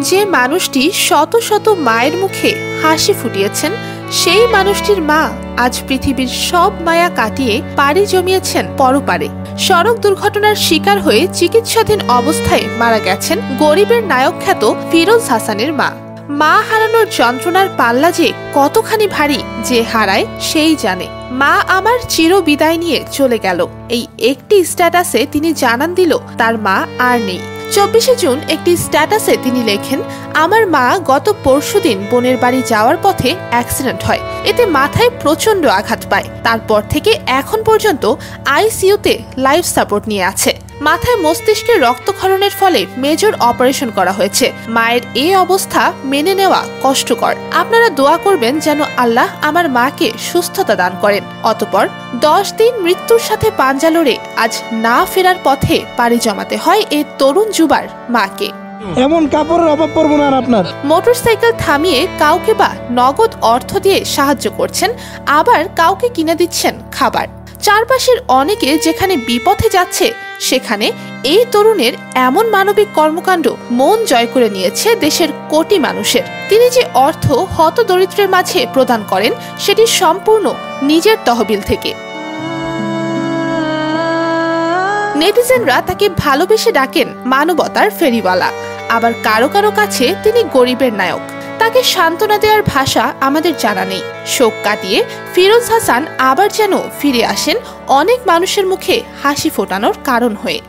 যে মানুষটি শত শত মায়ের মুখে হাসি ফুটিয়েছেন, সেই মানুষটির মা আজ পৃথিবীর সব মায়া কাটিয়ে পাড়ি জমিয়েছেন পরপারে। সড়ক দুর্ঘটনার শিকার হয়ে চিকিৎসাধীন অবস্থায় মারা গেছেন গরিবের নায়ক খ্যাত ফিরোজ হাসানের মা। মা হারানোর যন্ত্রণার পাল্লা যে কতখানি ভারী, যে হারায় সেই জানে। মা আমার চির বিদায় নিয়ে চলে গেল, এই একটি স্ট্যাটাসে তিনি জানান দিল তার মা আর নেই। 24শে জুন একটি স্ট্যাটাসে তিনি লেখেন, আমার মা গত পরশুদিন বোনের বাড়ি যাওয়ার পথে অ্যাক্সিডেন্ট হয়, এতে মাথায় প্রচন্ড আঘাত পায়। তারপর থেকে এখন পর্যন্ত আইসিইউতে লাইফ সাপোর্ট নিয়ে আছে। মাথায় মস্তিষ্কের রক্তক্ষরণের ফলে মেজর অপারেশন করা হয়েছে। মায়ের এই অবস্থা মেনে নেওয়া কষ্টকর। আপনারা দোয়া করবেন যেন আল্লাহ আমার মাকে সুস্থতা দান করেন। অতঃপর 10 দিন মৃত্যুর সাথে পাঞ্জা লড়ে আজ না ফেরার পথে পাড়ি জমাতে হয় এই তরুণ যুবার মাকে। এমন কাপড়ের অভাব পড়বো না আপনার। মোটরসাইকেল থামিয়ে কাউকে বা নগদ অর্থ দিয়ে সাহায্য করছেন, আবার কাউকে কিনে দিচ্ছেন খাবার। চারপাশের অনেকে যেখানে বিপথে যাচ্ছে, সেখানে এই তরুণের এমন মানবিক কর্মকাণ্ড মন জয় করে নিয়েছে দেশের কোটি মানুষের। তিনি যে অর্থ হতদরিদ্রের মাঝে প্রদান করেন, সেটি সম্পূর্ণ নিজের তহবিল থেকে। নেটিজেনরা তাকে ভালোবেসে ডাকেন মানবতার ফেরিওয়ালা, আবার কারো কারো কাছে তিনি গরিবের নায়ক। তাকে সান্ত্বনা দেওয়ার ভাষা আমাদের জানা নেই। শোক কাটিয়ে ফিরোজ হাসান আবার যেন ফিরে আসেন অনেক মানুষের মুখে হাসি ফোটানোর কারণ হয়ে।